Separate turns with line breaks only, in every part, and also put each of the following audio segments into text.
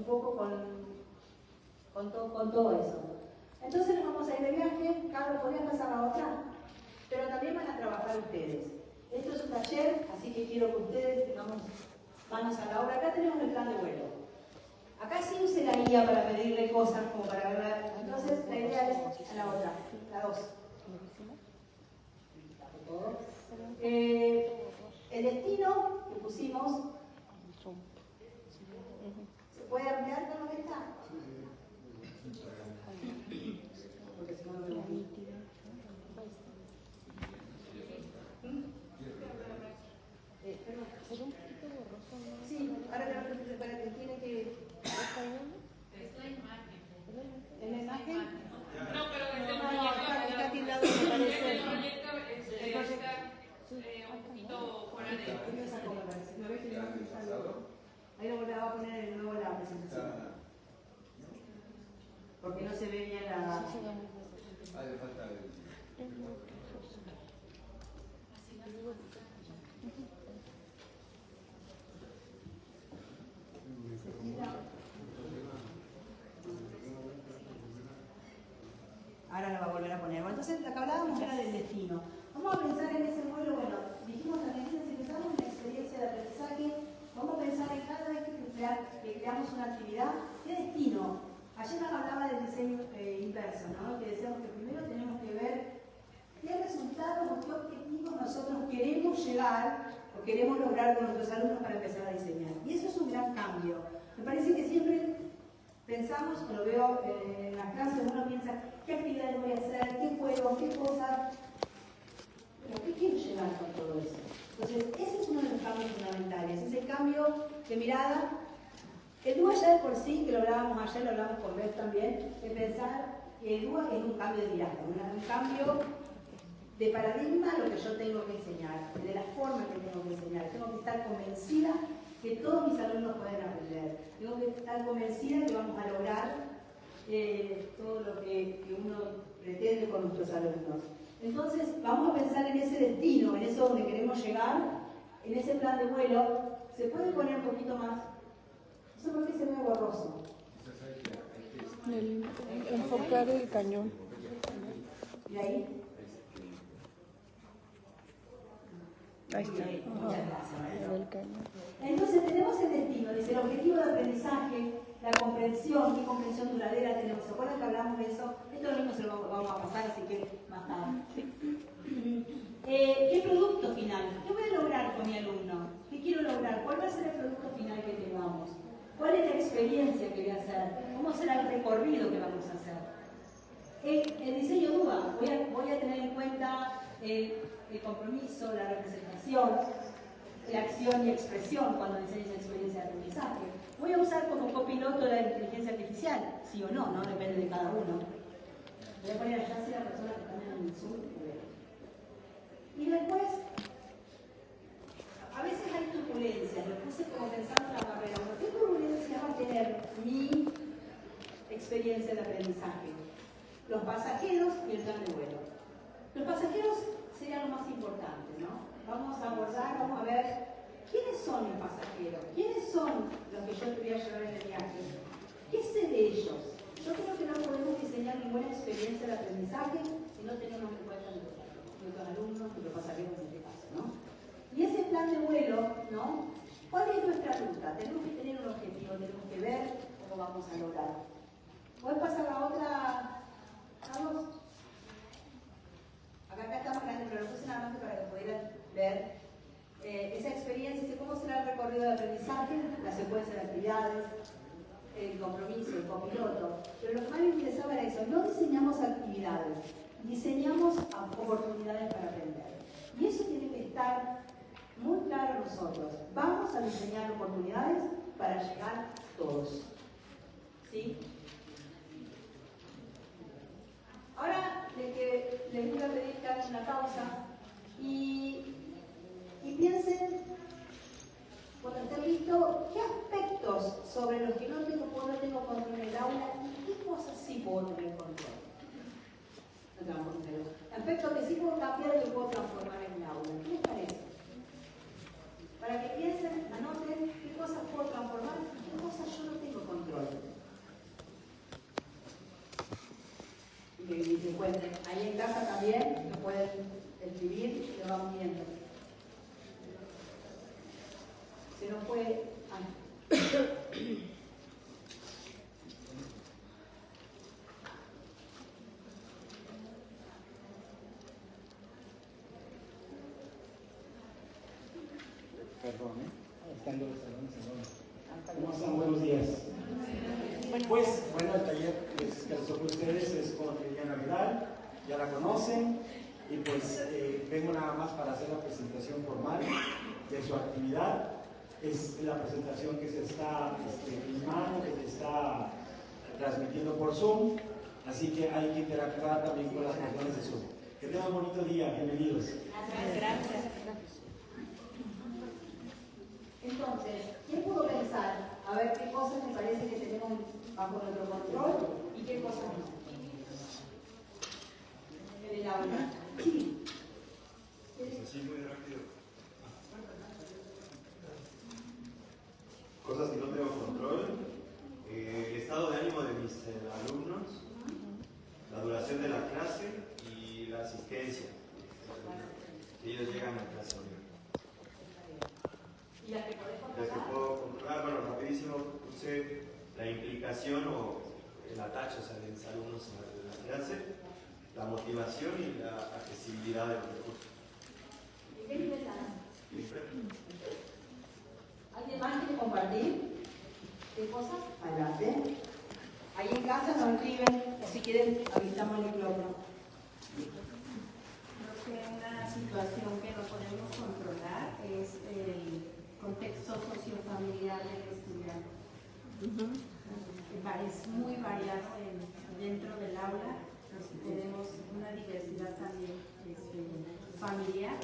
un poco con todo eso. Entonces nos vamos a ir de viaje. Carlos, ¿podrían pasar a otra? Pero también van a trabajar ustedes. Esto es un taller, así que quiero que ustedes tengamos manos a la obra. Acá tenemos el plan de vuelo. Acá sí use la guía para pedirle cosas, como para verla. Entonces la idea es a la otra, la 2. El destino que pusimos, ¿se puede ampliar con lo que está? Porque si no, no vemos. Sí, ahora que tiene que...
Es la imagen.
¿En la imagen?
No, pero desde el
está
proyecto.
tildado, me parece.
El proyecto está un poquito fuera de...
Ahí lo volvemos a poner de nuevo la presentación. Porque no se ve bien la... Ahora lo va a volver a poner. Bueno, entonces, la que hablábamos era del destino. Vamos a pensar en ese vuelo, bueno, dijimos también, si empezamos una experiencia de aprendizaje, vamos a pensar en cada vez que creamos una actividad, ¿qué destino? Ayer nos hablaba del diseño inverso, ¿no? Que decíamos que primero tenemos que ver qué resultados o qué objetivos nosotros queremos llegar o queremos lograr con nuestros alumnos para empezar a diseñar. Y eso es un gran cambio. Me parece que siempre pensamos, lo veo en las clases, uno piensa, ¿qué actividades voy a hacer? ¿Qué juego? ¿Qué cosa? ¿Pero qué quiero llegar con todo eso? Entonces, ese es uno de los cambios fundamentales, ese cambio de mirada. El DUA ya de por sí, que lo hablábamos ayer, lo hablamos con Beth también, de pensar que el DUA es un cambio de mirada, un cambio de paradigma a lo que yo tengo que enseñar, de la forma que tengo que enseñar. Tengo que estar convencida que todos mis alumnos pueden aprender. Tengo que estar convencida que vamos a lograr todo lo que uno pretende con nuestros alumnos. Entonces, vamos a pensar en ese destino, en eso donde queremos llegar, en ese plan de vuelo. ¿Se puede poner un poquito más? No sé por qué se ve borroso.
Enfocar el cañón.
¿Y ahí?
Ahí está.
Muchas gracias.
El cañón.
Entonces tenemos el destino, dice el objetivo de aprendizaje, la comprensión, qué comprensión duradera tenemos. ¿Se acuerdan que hablamos de eso? Esto lo mismo se lo vamos a pasar, así que más tarde. ¿Qué producto final? ¿Qué voy a lograr con mi alumno? ¿Qué quiero lograr? ¿Cuál va a ser el producto final que tengamos? ¿Cuál es la experiencia que voy a hacer? ¿Cómo será el recorrido que vamos a hacer? El diseño DUA, voy a tener en cuenta el compromiso, la representación, la acción y expresión cuando diseño esa experiencia de aprendizaje. Voy a usar como copiloto la inteligencia artificial, sí o no, no depende de cada uno. Voy a poner allá si la persona que está en el Zoom. Y después, a veces hay turbulencias, lo puse como pensando en la carrera. ¿Qué turbulencias va a tener mi experiencia de aprendizaje? Los pasajeros y el plan de vuelo. Los pasajeros serían lo más importante, ¿no? Vamos a abordar, vamos a ver quiénes son mis pasajeros, quiénes son los que yo te voy a llevar en el viaje, qué sé de ellos. Yo creo que no podemos diseñar ninguna experiencia de aprendizaje si no tenemos en cuenta nuestros alumnos y los pasajeros en este caso, ¿no? Y ese plan de vuelo, ¿no? ¿Cuál es nuestra ruta? Tenemos que tener un objetivo, tenemos que ver cómo vamos a lograr. ¿Puedes pasar la otra? ¿Vamos? Acá estamos grande, pero lo puse nada más para que pudieran ver esa experiencia, dice cómo será el recorrido de aprendizaje, la secuencia de actividades, el compromiso, el copiloto. Pero lo que más me interesaba era eso, no diseñamos actividades, diseñamos oportunidades para aprender. Y eso tiene que estar muy claro en nosotros. Vamos a diseñar oportunidades para llegar todos. ¿Sí? Ahora les voy a pedir que hagan una pausa y piensen, cuando estén listos, qué aspectos sobre los que no tengo control en el aula y qué cosas sí puedo tener control. Aspectos que sí puedo cambiar y que puedo transformar en el aula. ¿Qué les parece? Para que piensen, anoten qué cosas puedo transformar y qué cosas yo no tengo control. que encuentren. Ahí en casa también lo pueden escribir y lo vamos viendo. Se nos fue.
Perdón, estando los salones. ¿Cómo están? Buenos días. Pues, bueno, el taller que les tocó a ustedes es con Liliana Vidal, ya la conocen, y pues vengo nada más para hacer la presentación formal de su actividad. Es la presentación que se está filmando, que se está transmitiendo por Zoom, así que hay que interactuar también con las personas de Zoom. Que tengan un bonito día, bienvenidos.
Gracias. Entonces, ¿quién pudo pensar? A ver qué cosas me parece que tenemos bajo nuestro control y qué cosas no. En el aula. Sí.
Así muy rápido. Cosas que no tengo control. El estado de ánimo de mis alumnos, la duración de la clase y la asistencia. Ellos llegan a clase.
¿Y las que podés
Las que
controlar?
puedo controlar, bueno, rapidísimo puse la implicación o el atache, o sea, de mis alumnos en la clase, la motivación y la accesibilidad de los recursos.
¿Y qué nivel dan?
Libre.
¿Alguien más quiere compartir? ¿Qué cosas? Adelante. Ahí en casa nos escriben, o si quieren, habilitamos el micrófono.
Creo que una situación que no podemos controlar es el contexto sociofamiliar del estudiante. Es muy variado dentro del aula. Tenemos una diversidad también familiar.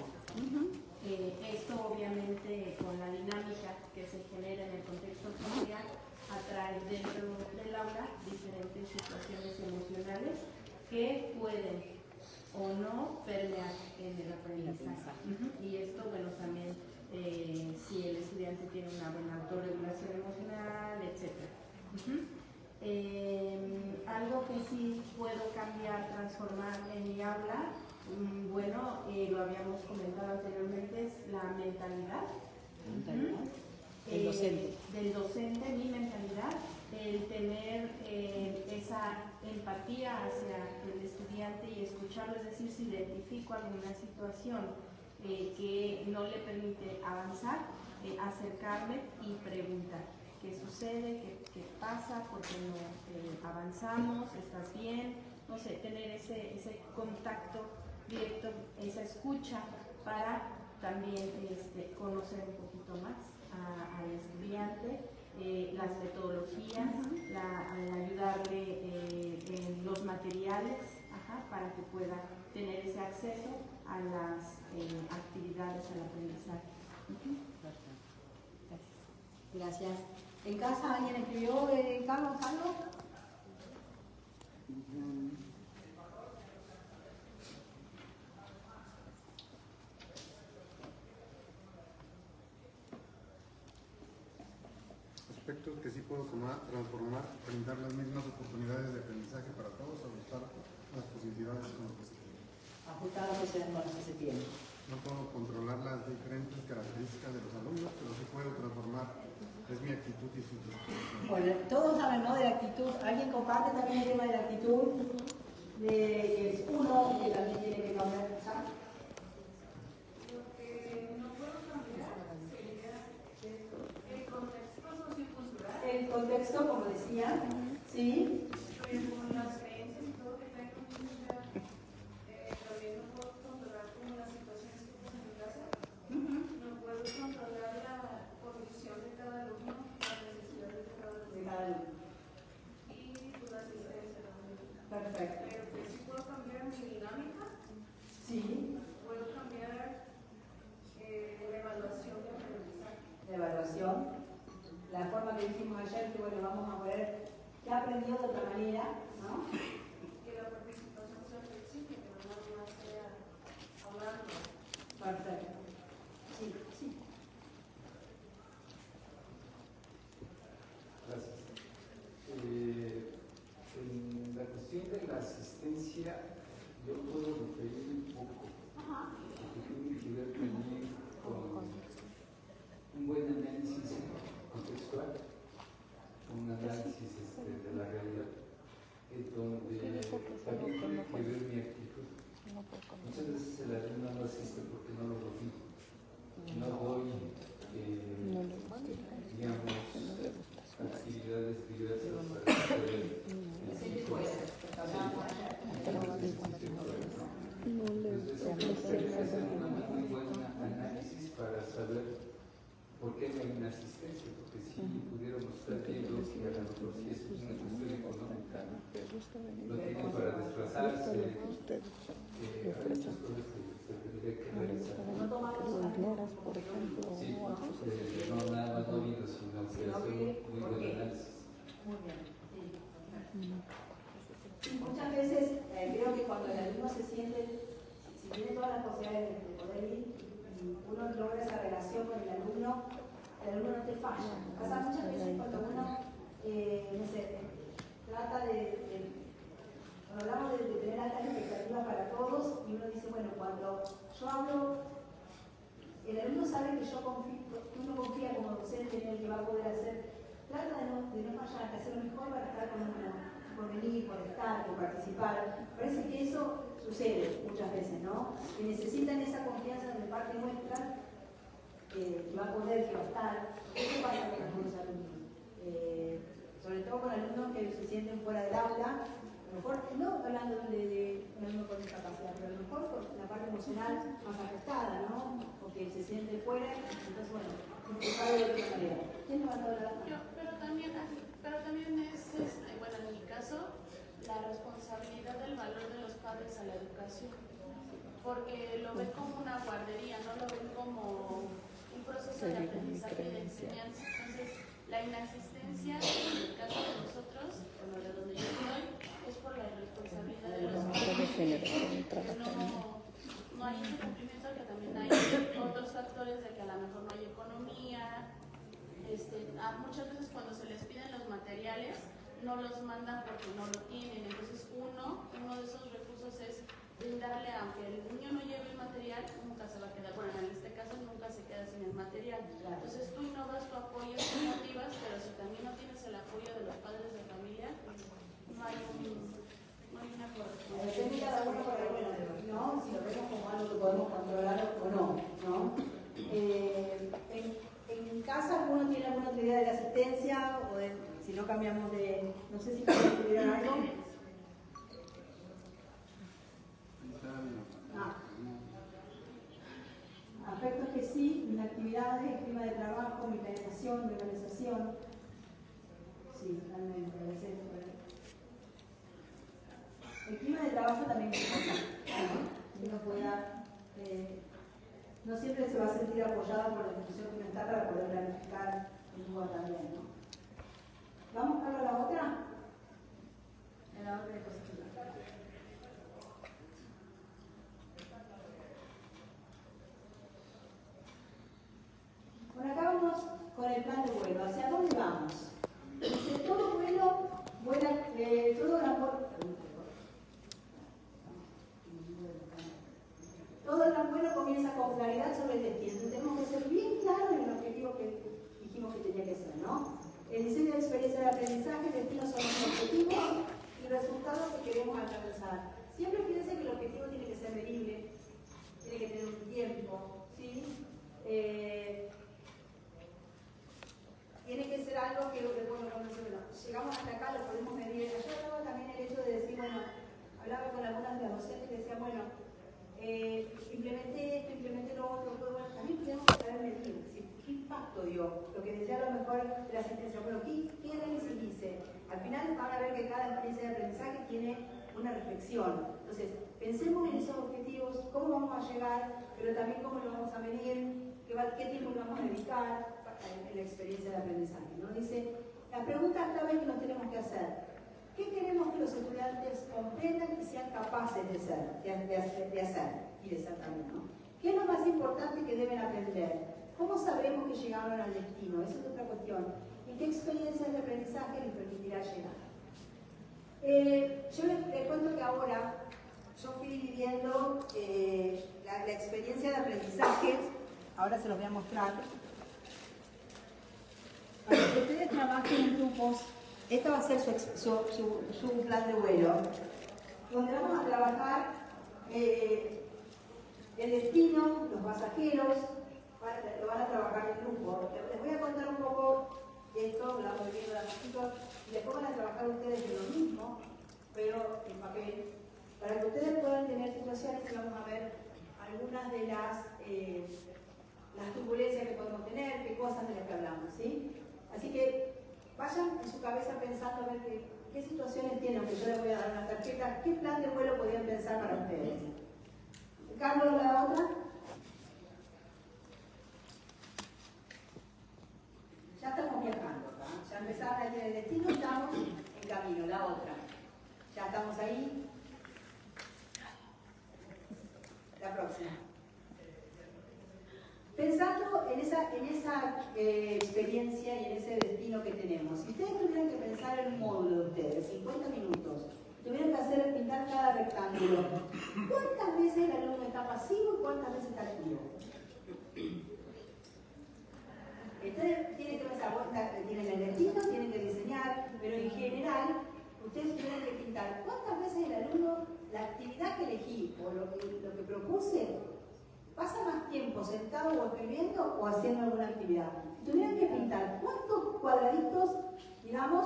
Esto obviamente con la dinámica que se genera en el contexto familiar atrae dentro del aula diferentes situaciones emocionales que pueden o no permear en el aprendizaje. Y esto, bueno, también si el estudiante tiene una buena autorregulación emocional, etc. Algo que sí puedo cambiar, transformar en mi aula, bueno, lo habíamos comentado anteriormente, es la mentalidad. Del docente, mi mentalidad, el tener esa empatía hacia el estudiante y escucharlo, es decir, si identifico alguna situación que no le permite avanzar, acercarme y preguntar qué sucede, qué pasa, por qué no avanzamos, estás bien, no sé, tener ese contacto directo, esa escucha para también conocer un poquito más al estudiante, las metodologías, ayudarle en los materiales, para que pueda tener ese acceso a las actividades, al aprendizaje.
Gracias. ¿En casa alguien escribió, Carlos, algo?
Aspectos que sí puedo transformar, brindar las mismas oportunidades de aprendizaje para todos, ajustar las posibilidades con lo que se tiene.
Ajustar lo que se con lo que se tiene.
No puedo controlar las diferentes características de los alumnos, pero sí puedo transformar, es mi actitud y su disposición.
Bueno, todos saben, ¿no? De la actitud. ¿Alguien comparte también el tema de la actitud? De que es uno y que también tiene que cambiar. ¿Sabes?
Lo que no puedo cambiar sería el contexto sociocultural,
El contexto, como decía, ¿sí?
pero con las creencias y todo que tengo en mi vida, también no puedo controlar como las situaciones que pasan en mi casa. No puedo controlar la condición de cada alumno, las necesidades de cada
De
alumno
cada uno.
y pues, la asistencia también.
Perfecto.
Pero que sí puedo cambiar mi dinámica,
Sí,
puedo cambiar la evaluación de aprendizaje.
la evaluación. La forma que dijimos ayer, que bueno, vamos a ver qué aprendió de otra manera, ¿no?
Que la participación sea flexible, que no nada más sea hablando.
Perfecto. Sí, sí.
Gracias. En la cuestión de la asistencia, yo puedo referir un poco, porque tiene que ver también con un buen análisis contextual, un análisis de la realidad, donde también tiene que ver mi actitud. Muchas veces el alumno no asiste porque no lo domino, no doy, digamos, actividades diversas para hacer entonces hacer un muy buen análisis para saber por qué no hay una asistencia, porque si pudiéramos estar viendo que a lo mejor si es una cuestión económica, no tienen para desplazarse, hay muchas cosas que se tendría que realizar. Sí, no nada más no oído, sino que hacer un muy buen análisis.
Muy bien, sí. Muchas veces creo que cuando el alumno se siente, si tiene todas las posibilidades de poder ir y uno logra esa relación con el alumno no te falla. Pasa muchas veces cuando uno, no sé, trata cuando hablamos de tener altas expectativas para todos y uno dice, bueno, cuando yo hablo, el alumno sabe que uno confía como docente en él que va a poder hacer, trata de no fallar, de hacer lo mejor para estar con uno, por venir, por estar, por participar. Parece que eso sucede muchas veces, ¿no? Que necesitan esa confianza de parte nuestra, que va a poder, que va a estar. ¿Qué pasa con algunos alumnos? Sobre todo con alumnos que se sienten fuera del aula, a lo mejor, no hablando de un alumno con discapacidad, pero a lo mejor por la parte emocional más afectada, ¿no? Porque se siente fuera, entonces, bueno, se sabe de otra manera. ¿Quién va a hablar?
Pero también es, bueno, en mi caso, la responsabilidad del valor de los padres a la educación, porque lo ven como una guardería, no lo ven como un proceso de aprendizaje y de enseñanza. Entonces, la inasistencia, en el caso de nosotros, bueno, de donde yo estoy, es por la irresponsabilidad de los padres. No hay incumplimiento, que también hay otros factores de que a lo mejor no hay economía. Muchas veces cuando se les piden los materiales, no los mandan porque no lo tienen. Entonces uno de esos recursos es brindarle, aunque el niño no lleve el material, nunca se va a quedar, bueno, en este caso nunca se queda sin el material. Entonces tú innovas tu apoyo, tú motivas, pero si también no tienes el apoyo de los padres de familia, no hay una correspondencia.
Depende de cada uno por alguno, ¿no? Si lo vemos como algo que podemos controlar o no, ¿no? En casa alguno tiene alguna otra idea de la asistencia o de, si no cambiamos de, no sé si tuvieron algo. Aspectos que sí, en actividades, clima de trabajo, mi planeación, mi organización. Sí, realmente, el clima de trabajo también es importante. Uno pueda, no siempre se va a sentir apoyado por la institución que uno está para poder planificar el lugar también, ¿no? ¿Vamos a la otra? En la otra diapositiva. Bueno, acá vamos con el plan de vuelo. ¿Hacia dónde vamos? Dice, todo vuelo vuela, todo el gran vuelo comienza con claridad sobre el destino. Entonces, tenemos que ser bien claros en el objetivo que dijimos que tenía que ser, ¿no? El diseño de experiencia de aprendizaje, el destino son los objetivos y resultados que queremos alcanzar. Siempre piensen que el objetivo tiene que ser medible, tiene que tener un tiempo, ¿sí? Tiene que ser algo que, bueno, cuando llegamos hasta acá lo podemos medir. Yo hablaba también el hecho de decir, bueno, hablaba con algunas de las docentes que decían, bueno, implementé esto, implementé lo otro, pero bueno, también tenemos que saber medir, ¿qué impacto dio? Lo que decía a lo mejor de la asistencia, bueno, ¿qué análisis hice? Al final van a ver que cada experiencia de aprendizaje tiene una reflexión. Entonces, pensemos en esos objetivos, cómo vamos a llegar, pero también cómo lo vamos a medir, qué tiempo le vamos a dedicar en la experiencia de aprendizaje, ¿no? Dice, las preguntas clave que nos tenemos que hacer. ¿Qué queremos que los estudiantes comprendan y sean capaces de hacer y de ser también, ¿no? ¿Qué es lo más importante que deben aprender? ¿Cómo sabremos que llegaron al destino? Esa es otra cuestión. ¿Y qué experiencias de aprendizaje les permitirá llegar? Yo les cuento que ahora yo fui viviendo la experiencia de aprendizaje, ahora se los voy a mostrar. Para que ustedes trabajen en grupos, este va a ser su plan de vuelo, donde vamos a trabajar el destino, los pasajeros, lo van a trabajar en grupo. Les voy a contar un poco esto, lo vamos viendo de a poquito, y después van a trabajar ustedes de lo mismo, pero en papel, para que ustedes puedan tener situaciones y vamos a ver algunas de las turbulencias que podemos tener, qué cosas de las que hablamos, ¿sí? Así que vayan en su cabeza pensando a ver qué situaciones tienen, que yo les voy a dar una tarjeta, qué plan de vuelo podrían pensar para ustedes. Carlos, la otra. Ya estamos viajando, ¿no? Ya empezaron a ir el destino, estamos en camino, la otra. Ya estamos ahí. La próxima. Pensando en esa experiencia y en ese destino que tenemos, si ustedes tuvieran que pensar en un módulo de ustedes, 50 minutos, tuvieran que hacer pintar cada rectángulo, ¿cuántas veces el alumno está pasivo y cuántas veces está activo? Ustedes tienen que pensar, tienen el destino, tienen que diseñar, pero en general, ustedes tuvieran que pintar cuántas veces el alumno, la actividad que elegí o lo que propuse, pasa más tiempo sentado o escribiendo o haciendo alguna actividad. Si tuvieran que pintar cuántos cuadraditos, digamos,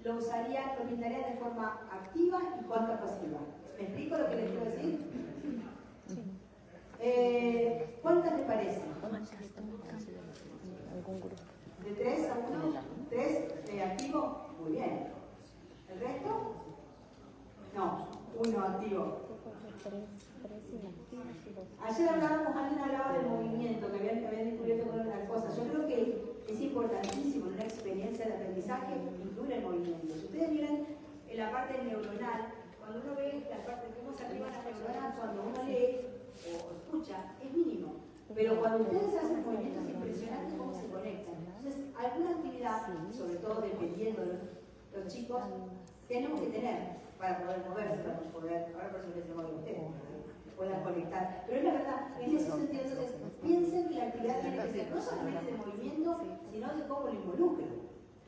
lo pintarían de forma activa y cuánta pasiva. ¿Me explico lo que les quiero decir? ¿Cuántas te parecen? ¿De 3 a 1? ¿3 activo? Muy bien. ¿El resto? No, 1 activo. Ayer alguien hablaba del movimiento, que habían descubierto con otras cosas. Yo creo que es importantísimo en una experiencia de aprendizaje incluir el movimiento. Si ustedes miran en la parte neuronal, cuando uno ve la parte de cómo se activan las neuronas, cuando uno lee o escucha, es mínimo. Pero cuando ustedes hacen movimientos, es impresionante cómo se conectan. Entonces, alguna actividad, sobre todo dependiendo de los chicos, tenemos que tener para poder moverse, para poder, ahora por eso les digo a ustedes, puedan conectar. Pero es la verdad, en ese sentido, entonces, piensen que la actividad tiene que ser no solamente de movimiento, sino de cómo lo involucran,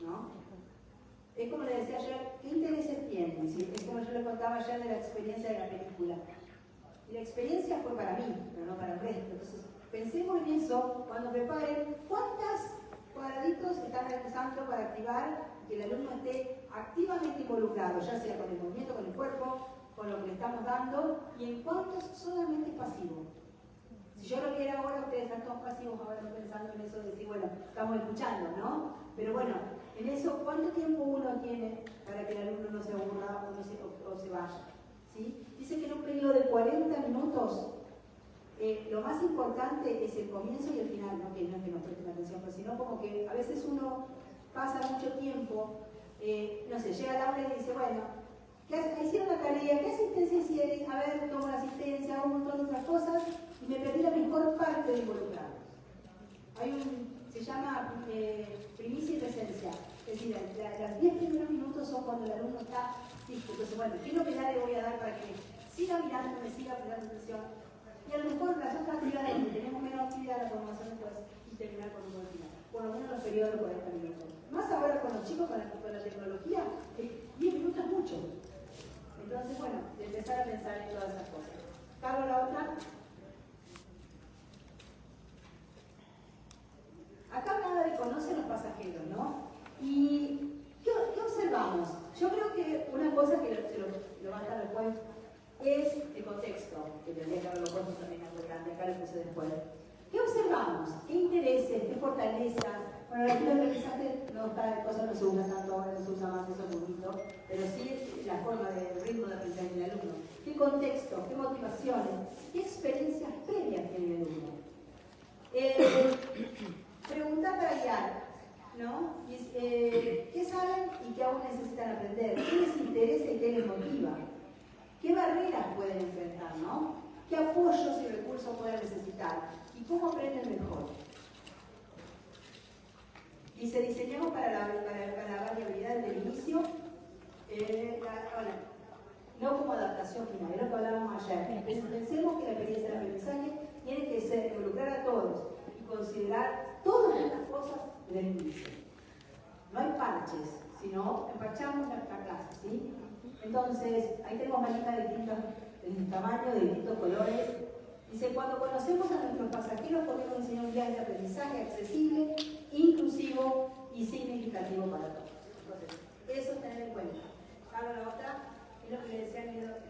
¿no? Es como le decía ayer, ¿qué intereses tienen? ¿Sí? Es como yo le contaba ayer de la experiencia de la película. Y la experiencia fue para mí, pero no para el resto. Entonces, pensemos en eso cuando preparen cuántos cuadraditos están realizando para activar que el alumno esté activamente involucrado, ya sea con el movimiento, con el cuerpo, con lo que le estamos dando, y en cuántos solamente es pasivo. Si yo lo viera ahora, ustedes están todos pasivos ahora pensando en eso de decir, bueno, estamos escuchando, ¿no? Pero bueno, en eso, ¿cuánto tiempo uno tiene para que el alumno no se aburra o se vaya? ¿Sí? Dice que en un periodo de 40 minutos, lo más importante es el comienzo y el final, no que no presten atención, pero sino como que a veces uno pasa mucho tiempo, no sé, llega la hora y dice, bueno, hicieron la tarea, ¿qué asistencia hicieron? A ver, tomo la asistencia, hago un montón de otras cosas y me perdí la mejor parte de involucrarlos. Se llama primicia y presencia, es decir, los 10 primeros minutos son cuando el alumno está listo. Entonces, bueno, ¿qué es lo que ya le voy a dar para que siga mirando, me siga prestando atención? Y a lo mejor las otras actividades, que tenemos menos actividad, la formación después y terminar con un buen final. Por lo menos los periodos de 40 minutos. Más ahora con los chicos, con la tecnología, 10 minutos es mucho. Entonces, bueno, de empezar a pensar en todas esas cosas. Carlos, la otra. Acá hablaba de conocer los pasajeros, ¿no? ¿Y qué observamos? Yo creo que una cosa que lo va a estar después es el contexto, que tendría que haberlo puesto también algo grande, acá lo puse después. ¿Qué observamos? ¿Qué intereses? ¿Qué fortalezas? Bueno, la actividad de aprendizaje no está, cosas no se usa tanto, ahora no se usa más, eso es bonito, pero sí la forma del ritmo de aprendizaje del alumno. ¿Qué contexto? ¿Qué motivaciones? ¿Qué experiencias previas tiene el alumno? Preguntar para guiar, ¿no? ¿Qué saben y qué aún necesitan aprender? ¿Qué les interesa y qué les motiva? ¿Qué barreras pueden enfrentar, no? ¿Qué apoyos y recursos pueden necesitar? ¿Y cómo aprenden mejor? Dice, diseñamos para la variabilidad del inicio. participación final, es lo que hablábamos ayer. Pensemos que la experiencia del aprendizaje tiene que ser involucrar a todos y considerar todas estas cosas desde el inicio. No hay parches, sino emparchamos la clase, ¿sí? Entonces, ahí tenemos manitas de distintos tamaños, de distintos colores. Dice, cuando conocemos a nuestros pasajeros podemos enseñar un viaje de aprendizaje accesible, inclusivo y significativo para todos. Entonces, eso es tener en cuenta. Ahora la otra, es lo que le decía en el otro,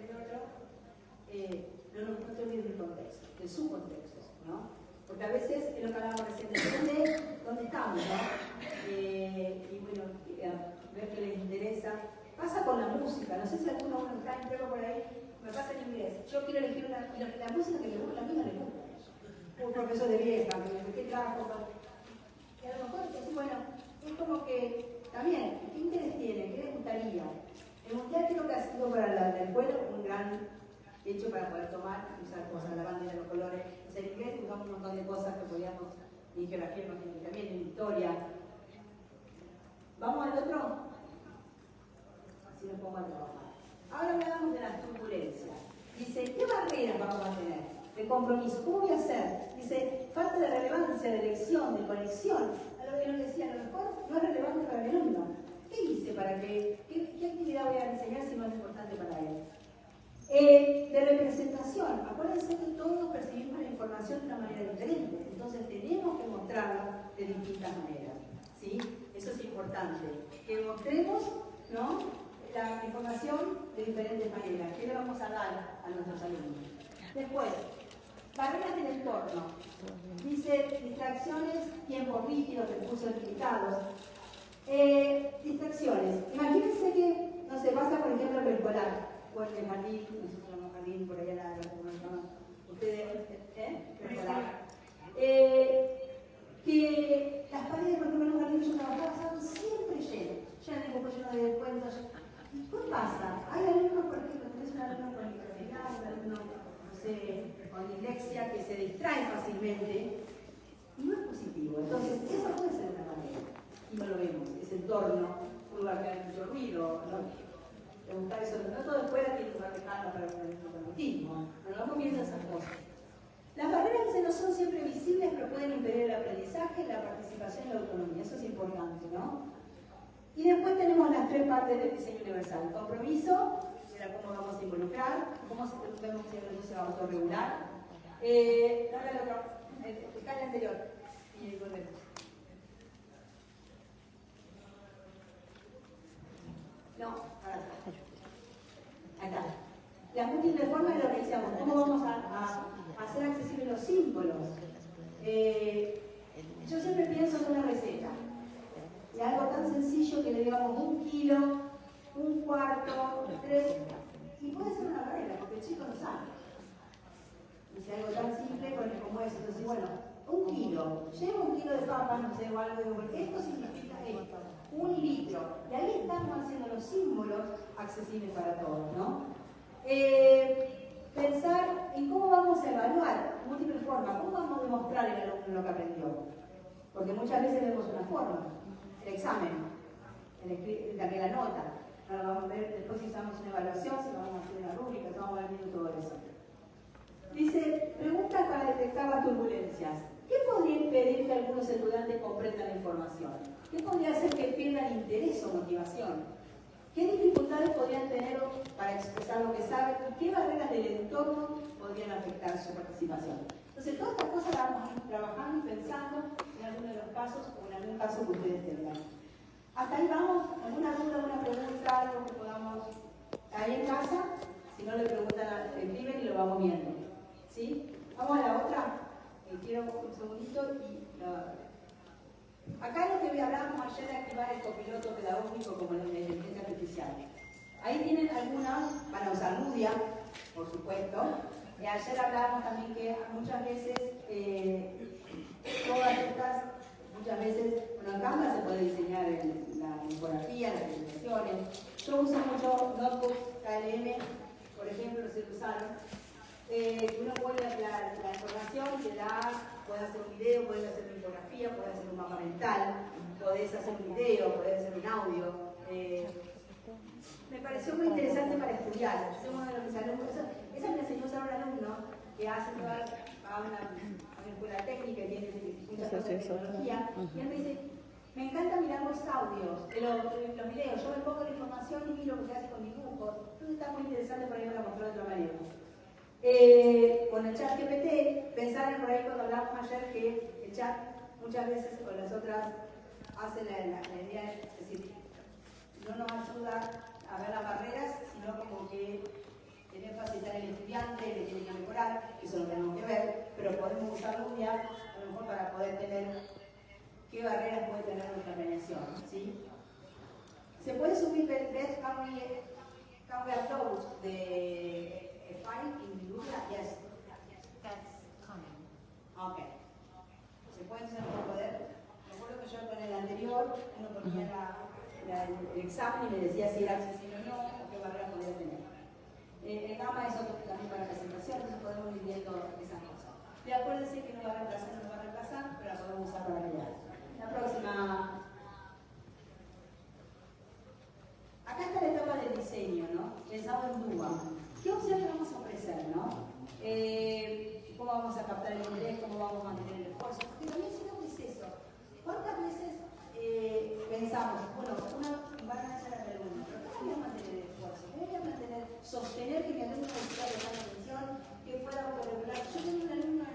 no te olvides del contexto, de su contexto, ¿no? Porque a veces es lo que hablábamos recién, depende dónde estamos, ¿no? Y bueno, ver que les interesa. Pasa con la música, no sé si alguno está en prueba por ahí, me pasa en inglés. Yo quiero elegir la música que le gusta, la misma le gusta. Un profesor de vieja, ¿qué trabajo? Y a lo mejor, entonces, bueno, es como que, también, ¿qué interés tiene? ¿Qué les gustaría? El mundial creo que ha sido para la escuela un gran hecho para poder tomar y usar cosas, la bandera, los colores. En inglés usamos un montón de cosas que podíamos, en geografía, también en historia. ¿Vamos al otro? Así nos pongo a trabajar. Ahora hablamos de las turbulencias. Dice, ¿qué barreras vamos a tener? De compromiso. ¿Cómo voy a hacer? Dice, falta de relevancia, de elección, de conexión. A lo que nos decía, a lo mejor no es relevante para el alumno. ¿Qué hice para que, qué actividad voy a enseñar si no es importante para él? De representación. Acuérdense que todos percibimos la información de una manera diferente. Entonces tenemos que mostrarla de distintas maneras. ¿Sí? Eso es importante. Que mostremos, ¿no?, la información de diferentes maneras. ¿Qué le vamos a dar a nuestros alumnos? Después, barreras del entorno. Dice, distracciones, tiempos rígidos, recursos limitados. Distracciones. Imagínense que, no sé, pasa por ejemplo el preescolar, o el jardín, nosotros llamamos jardín, por allá la ustedes, preescolar. Que las paredes, por ejemplo, en un jardín que yo trabajaba, estaban siempre llenas de grupos llenos de descuentos. ¿Y qué pasa? Hay alumnos, por ejemplo, tenés un alumno con discapacidad, un alumno, no sé, con dislexia, que se distrae fácilmente, y no es positivo. Entonces, eso puede ser una barrera. Y no lo vemos, ese entorno, un lugar que hay mucho ruido, ¿no? Preguntar eso, no todo escuela tiene un lugar de calma para el autismo, no vamos viendo esas cosas. Las barreras no son siempre visibles, pero pueden impedir el aprendizaje, la participación y la autonomía. Eso es importante, ¿no? Y después tenemos las tres partes del diseño universal. El compromiso, era cómo vamos a involucrar, cómo vemos si el alumno se va a autorregular. Ahora el otro, el anterior. Y volvemos. No, ahora acá. Acá. Las múltiples formas de lo que decíamos. ¿Cómo vamos a hacer accesibles los símbolos? Yo siempre pienso en una receta. Y algo tan sencillo que le digamos 1 kilo, 1/4, 3, y puede ser una barrera, porque el chico no sabe. Dice algo tan simple como eso. Entonces, bueno, 1 kilo, lleva 1 kilo de papas, no sé, o algo, porque esto significa esto, 1 litro. Y ahí estamos haciendo los símbolos accesibles para todos, ¿no? Pensar en cómo vamos a evaluar, múltiples formas, cómo vamos a demostrar al alumno lo que aprendió. Porque muchas veces vemos una forma. El examen, también la nota. Ahora vamos a ver después si usamos una evaluación, si vamos a hacer una rúbrica, si vamos a ver todo eso. Dice, preguntas para detectar las turbulencias. ¿Qué podría impedir que algunos estudiantes comprendan la información? ¿Qué podría hacer que pierdan interés o motivación? ¿Qué dificultades podrían tener para expresar lo que saben? ¿Y qué barreras del entorno podrían afectar su participación? Entonces, todas estas cosas las vamos a ir trabajando y pensando en algunos de los casos o en algún caso que ustedes tengan. Hasta ahí vamos. ¿Alguna duda, alguna pregunta, algo que podamos... Ahí en casa, si no le preguntan, escriben y lo vamos viendo. ¿Sí? Vamos a la otra. Quiero un segundito y... Acá lo que hablábamos ayer de activar el copiloto pedagógico como la inteligencia artificial. Ahí tienen algunas para usar Nudia, por supuesto. Y ayer hablábamos también que muchas veces, todas estas, bueno, en Canva se puede diseñar la infografía, las presentaciones. Yo uso mucho Notebook KLM, por ejemplo, no sé si usaron. Uno pone la información y le da, puedes hacer un video, puedes hacer una infografía, puedes hacer un mapa mental, podés hacer un video, podés hacer un audio. Me pareció muy interesante para estudiar. material. Ese es uno de mis alumnos, esa me enseñó a usar un alumno que hace toda una escuela técnica y tiene muchas cosas de tecnología. Y él me dice, me encanta mirar los audios, los videos. Yo me pongo la información y miro lo que hace con dibujos. Entonces está muy interesante, por ahí me lo mostró de otra manera. Con el chat GPT, pensar en por ahí cuando hablamos ayer que el chat muchas veces o las otras hacen la idea, es decir, no nos ayuda a ver las barreras, sino como que tiene que facilitar el estudiante, que tiene que mejorar, eso lo tenemos que ver, pero podemos usarlo un día a lo mejor para poder tener qué barreras puede tener nuestra planeación, ¿sí? Se puede subir ver can we upload the file in Google? Yes.
That's coming.
Okay. Se puede hacer por poder. Recuerdo que yo con el anterior uno ponía el examen y me decía si era accesible o no, o qué barrera podía tener. El Gamma es otro también para presentación, entonces podemos ir viendo esas cosas. Y acuérdense que no va a reemplazar, pero la podemos usar para crear. La próxima. Acá está la etapa del diseño, ¿no? Pensado en duda. ¿Qué opciones vamos a ofrecer, no? ¿Cómo vamos a captar el interés? ¿Cómo vamos a mantener el esfuerzo? Porque también si no es eso. ¿Cuántas veces pensamos, bueno, van a hacer la pregunta, pero ¿cómo voy a mantener el esfuerzo? ¿Cómo voy a sostener que mi alumno necesita prestar atención, que pueda autorregular? Yo tengo un alumno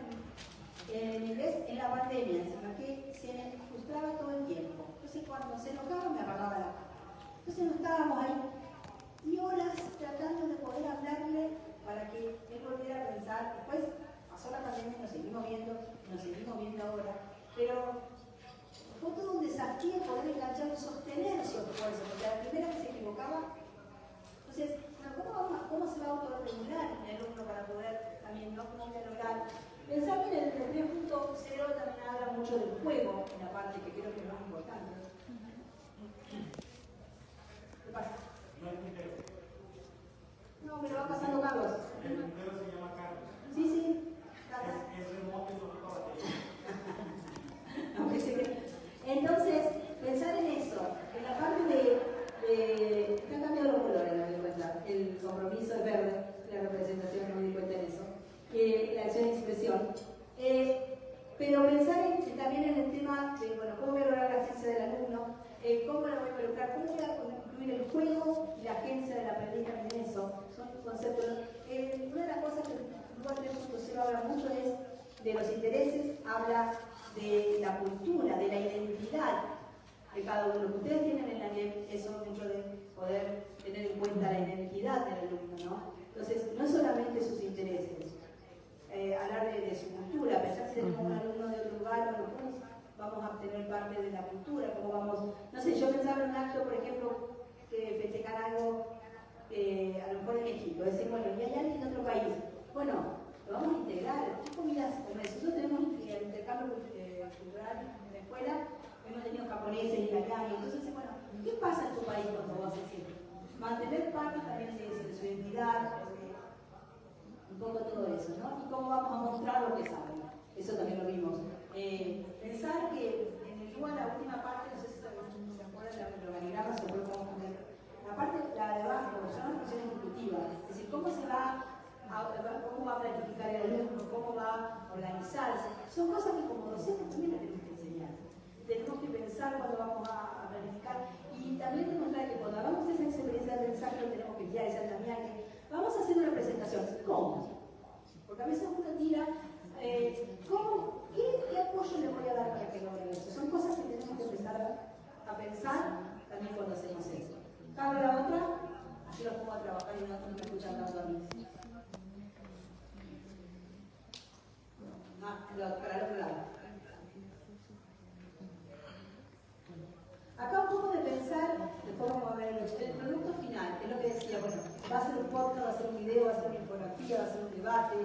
en inglés en la pandemia, encima que se me frustraba todo el tiempo. Entonces cuando se enojaba me apagaba la cara. Entonces no estábamos ahí y horas tratando de poder hablarle para que él volviera a pensar. Después pasó la pandemia, nos seguimos viendo ahora, pero fue todo un desafío poder enganchar y sostener su esfuerzo, porque a la primera que se equivocaba, entonces, ¿cómo se va a autorregular el alumno para poder también, ¿no? ¿Cómo voy a lograr? Pensar que en el 3.0 también habla mucho del juego, en la parte que creo que es más importante. ¿Qué pasa?
No hay puntero.
No, me lo va pasando Carlos.
El puntero se llama Carlos.
Sí, sí.
Es remoto y no ocupa batería.
Entonces, pensar en eso, en la parte de han cambiado los colores, me doy cuenta, el compromiso es verde, la representación, no me di cuenta en eso, la acción de expresión. Pero pensar también en el tema de, bueno, cómo voy a lograr la agencia del alumno, cómo lo voy a colocar, cómo voy a incluir el juego y la agencia del aprendizaje en eso, son conceptos. Una de las cosas que el 3.0 habla mucho es de los intereses, habla de la cultura, de la identidad de cada uno. Lo que ustedes tienen en la NEP es mucho de poder tener en cuenta la identidad del alumno, ¿no? Entonces, no solamente sus intereses, hablar de su cultura, pensar si tenemos un alumno de otro lugar, bueno, vamos a tener parte de la cultura, cómo vamos, no sé, yo pensaba en un acto, por ejemplo, festejar algo, a lo mejor en México, decir, bueno, y hay alguien de otro país, bueno, lo vamos a integrar, ¿qué comidas comer? Nosotros tenemos el intercambio cultural en la escuela, hemos tenido japoneses, italianos, entonces, bueno, ¿qué pasa en tu país cuando vos haces eso? Mantener parte también de su identidad, un poco todo eso, ¿no? Y cómo vamos a mostrar lo que saben, eso también lo vimos. Pensar que en el lugar, la última parte, no sé si se acuerdan de los organigramas, se puede poner, la parte, la de abajo, son las funciones ejecutivas, es decir, cómo va a planificar el alumno, cómo va a organizarse, son cosas que como docentes también las tenemos que enseñar. Tenemos que pensar cuando vamos a planificar y también demostrar que cuando hagamos esa experiencia de aprendizaje lo tenemos que guiar, esa andamiaje. Vamos a hacer una presentación. ¿Cómo? Porque a veces uno tira, ¿qué apoyo le voy a dar para que logre eso? Son cosas que tenemos que empezar a pensar también cuando hacemos eso. ¿Cabe la otra? Así los pongo a trabajar y no me escuchan tanto a mí. Para el otro lado. Acá un poco de pensar, después vamos a ver el producto final, es lo que decía, bueno, va a ser un podcast, va a ser un video, va a ser una infografía, va a ser un debate.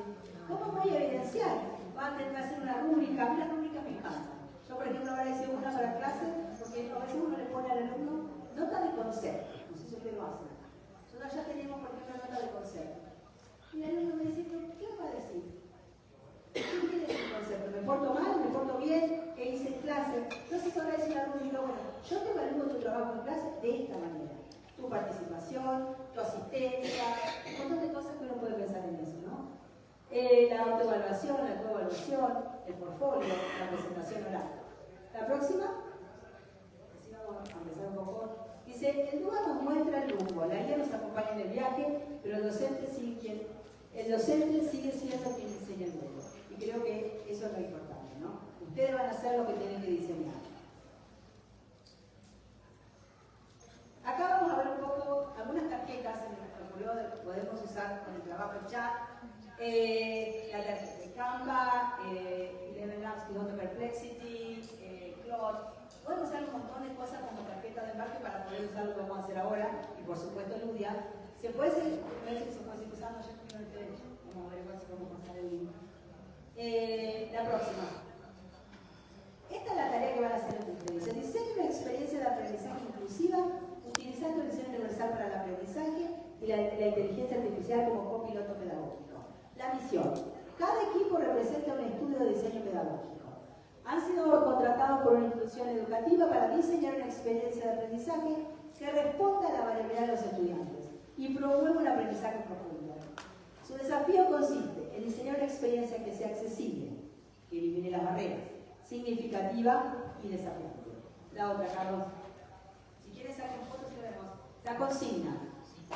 ¿Cómo voy a evidenciar? Va a ser una rúbrica, a mí la rúbrica me encanta. Yo, por ejemplo, ahora hice una para clase, porque a veces uno le pone al alumno nota de concepto, no sé si ustedes lo hacen. Nosotros ya tenemos, por ejemplo, nota de concepto. Y el alumno me dice, ¿qué va a decir? ¿Qué quiere decir el concepto? ¿Me porto mal? ¿Me porto bien? ¿Qué hice en clase? Entonces ahora dice el alumno, bueno, yo te evalúo tu trabajo en clase de esta manera. Tu tu participación, tu asistencia, un montón de cosas que uno puede pensar en eso, ¿no? La autoevaluación, la coevaluación, el portfolio, la presentación oral. La próxima, así vamos a empezar un poco. Dice, el DUA nos muestra el rumbo, la guía nos acompaña en el viaje, pero el docente sigue siendo quien diseña el mundo. Y creo que eso es lo importante, ¿no? Ustedes van a hacer lo que tienen que diseñar. Acá vamos a ver un poco algunas tarjetas en el periodo que podemos usar con el trabajo en chat. La tarjeta de Canva, Eleven Labs, Pivotal Perplexity, Claude. Podemos usar un montón de cosas como tarjeta de embarque para poder usar lo que vamos a hacer ahora. Y por supuesto Ludia. Se puede seguir usando, yo primero ustedes. Vamos a ver igual si podemos pasar el link. La próxima. Esta es la tarea que van a hacer ustedes. Se diseña una experiencia de aprendizaje inclusiva utilizando el diseño universal para el aprendizaje y la inteligencia artificial como copiloto pedagógico. La misión. Cada equipo representa un estudio de diseño pedagógico. Han sido contratados por una institución educativa para diseñar una experiencia de aprendizaje que responda a la variabilidad de los estudiantes y promueva un aprendizaje profundo. Su desafío consiste en diseñar una experiencia que sea accesible, que elimine las barreras, significativa y desafiante. La otra, Carlos. Si quieres saquen fotos y lo vemos. La consigna.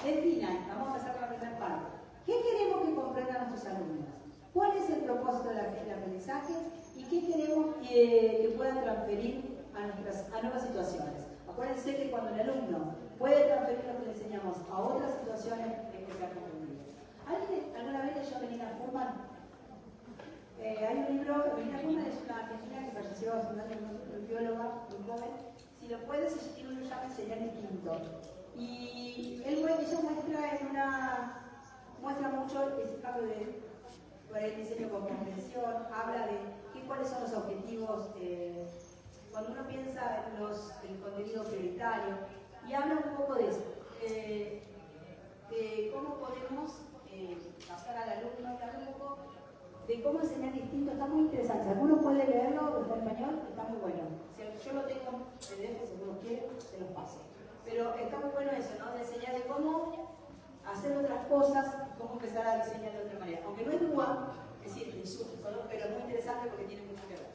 Definan, vamos a empezar con la primera parte. ¿Qué queremos que comprendan nuestros alumnos? ¿Cuál es el propósito del aprendizaje? ¿Y qué queremos que puedan transferir a nuevas situaciones? Acuérdense que cuando el alumno puede transferir lo que le enseñamos a otras situaciones, es que se ha comprendido. ¿Alguien alguna vez leyó a Melina Fuhrman? Hay un libro, Melina Fuhrman es una argentina que falleció hace un año, una bióloga muy joven. Si lo puedes, ella tiene un libro que se llama Enseñar Distinto. Y ella muestra mucho ese cambio por el diseño con comprensión, habla de cuáles son los objetivos, cuando uno piensa en el contenido prioritario, y habla un poco de eso, de cómo podemos pasar al alumno, y habla un poco de cómo enseñar distinto. Está muy interesante. Si alguno puede leerlo, está en español, está muy bueno. Si yo lo tengo en PDF, si uno quiere, se los paso. Pero está muy bueno eso, ¿no? De enseñar de cómo hacer otras cosas, cómo empezar a diseñar de otra manera. Aunque no es DUA, es decir, pero es muy interesante porque tiene mucho que ver.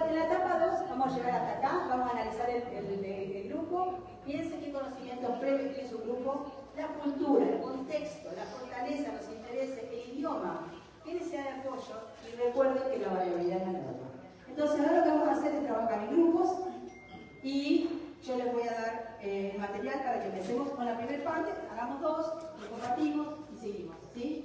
En la etapa 2 vamos a llegar hasta acá, vamos a analizar el grupo. Piensen qué conocimientos previos tiene su grupo, la cultura, el contexto, la fortaleza, los intereses, el idioma, qué necesidad de apoyo, y recuerden que la variabilidad es la norma. Entonces ahora lo que vamos a hacer es trabajar en grupos y yo les voy a dar material para que empecemos con la primera parte, hagamos 2, lo compartimos y seguimos, ¿sí?